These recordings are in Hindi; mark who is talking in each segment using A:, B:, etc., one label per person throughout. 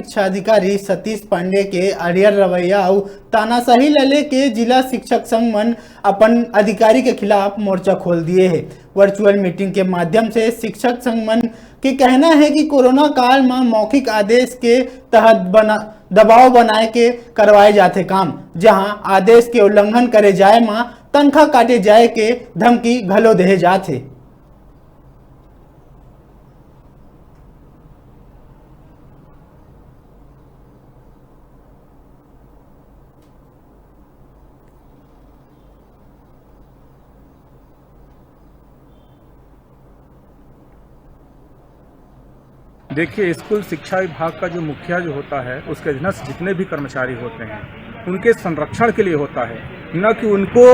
A: शिक्षा अधिकारी सतीश पांडे के अड़ियर रवैया और तानाशाही लले के जिला शिक्षक संघ मन अपन अधिकारी के खिलाफ मोर्चा खोल दिए है। वर्चुअल मीटिंग के माध्यम से शिक्षक संघ मन के कहना है कि कोरोना काल में मौखिक आदेश के तहत दबाव बनाए के करवाए जाते काम, जहां आदेश के उल्लंघन करे जाए में तनख्वाह काटे जाए के धमकी घलो दे जाते।
B: देखिए, स्कूल शिक्षा विभाग का जो मुखिया जो होता है, उसके अधीनस्थ जितने भी कर्मचारी होते हैं उनके संरक्षण के लिए होता है, न कि उनको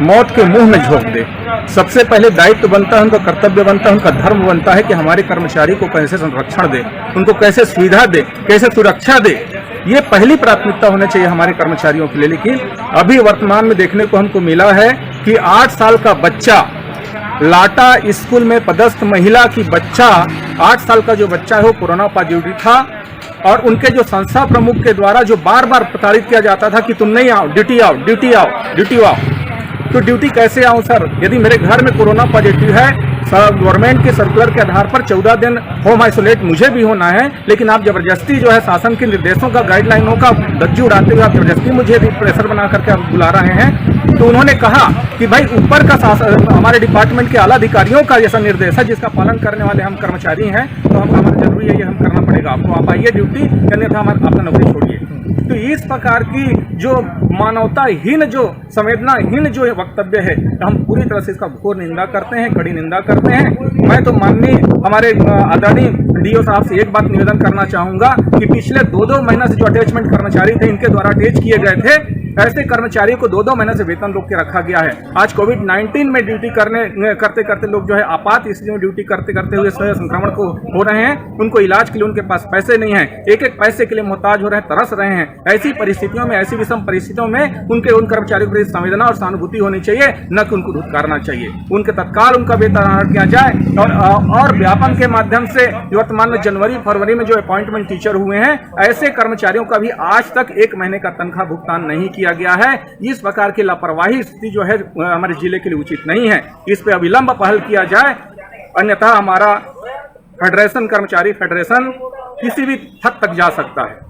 B: मौत के मुंह में झोंक दे। सबसे पहले दायित्व बनता है, उनका कर्तव्य बनता है, उनका धर्म बनता है कि हमारे कर्मचारी को कैसे संरक्षण दे, उनको कैसे सुविधा दे, कैसे सुरक्षा दे। ये पहली प्राथमिकता होनी चाहिए हमारे कर्मचारियों के लिए। लेकिन अभी वर्तमान में देखने को हमको मिला है कि 8 साल का बच्चा लाटा स्कूल में पदस्थ महिला की बच्चा 8 साल का जो बच्चा है वो कोरोना पॉजिटिव था, और उनके जो संस्था प्रमुख के द्वारा जो बार बार प्रताड़ित किया जाता था कि तुम नहीं आओ, ड्यूटी आओ, ड्यूटी आओ, ड्यूटी आओ। तो ड्यूटी कैसे आऊं सर, यदि मेरे घर में कोरोना पॉजिटिव है, गवर्नमेंट के सर्कुलर के आधार पर 14 दिन होम आइसोलेट मुझे भी होना है, लेकिन आप जबरदस्ती जो है शासन के निर्देशों का, गाइडलाइनों का धज्जी उड़ाते हुए आप जबरदस्ती मुझे प्रेशर बना करके आप बुला रहे हैं। तो उन्होंने कहा कि भाई ऊपर का हमारे डिपार्टमेंट के आला अधिकारियों का जैसा निर्देश है जिसका पालन करने वाले हम कर्मचारी हैं, तो हमारा जरूरी है, ये हम करना पड़ेगा आपको, आप आइए ड्यूटी, अन्यथा हमारा आपका नौकरी छोड़िए। तो इस प्रकार की जो मानवताहीन, जो संवेदनाहीन जो वक्तव्य है, हम पूरी तरह से इसका घोर निंदा करते हैं, कड़ी निंदा करते हैं। मैं तो माननीय हमारे आदरणीय डीओ साहब से एक बात निवेदन करना चाहूंगा कि पिछले 2-2 महीना से जो अटैचमेंट कर्मचारी थे, इनके द्वारा अटैच किए गए थे, ऐसे कर्मचारियों को 2-2 महीने से वेतन रोक के रखा गया है। आज कोविड-19 में ड्यूटी करते करते लोग जो है आपात स्थिति में ड्यूटी करते करते हुए संक्रमण को हो रहे हैं, उनको इलाज के लिए उनके पास पैसे नहीं है, एक पैसे के लिए मोहताज हो रहे हैं, तरस रहे हैं। ऐसी परिस्थितियों में, ऐसी विषम परिस्थितियों में उन कर्मचारियों के प्रति संवेदना और सहानुभूति होनी चाहिए, न कि उनको धुतकारना चाहिए। उनके तत्काल उनका वेतन किया जाए और व्यापन के माध्यम से वर्तमान में जनवरी-फरवरी में जो अपॉइंटमेंट टीचर हुए हैं, ऐसे कर्मचारियों का भी आज तक 1 महीने का तनख्वाह भुगतान नहीं किया गया है। इस प्रकार की लापरवाही स्थिति जो है हमारे जिले के लिए उचित नहीं है, इस पे अविलंब पहल किया जाए, अन्यथा हमारा फेडरेशन, कर्मचारी फेडरेशन किसी भी हद तक जा सकता है।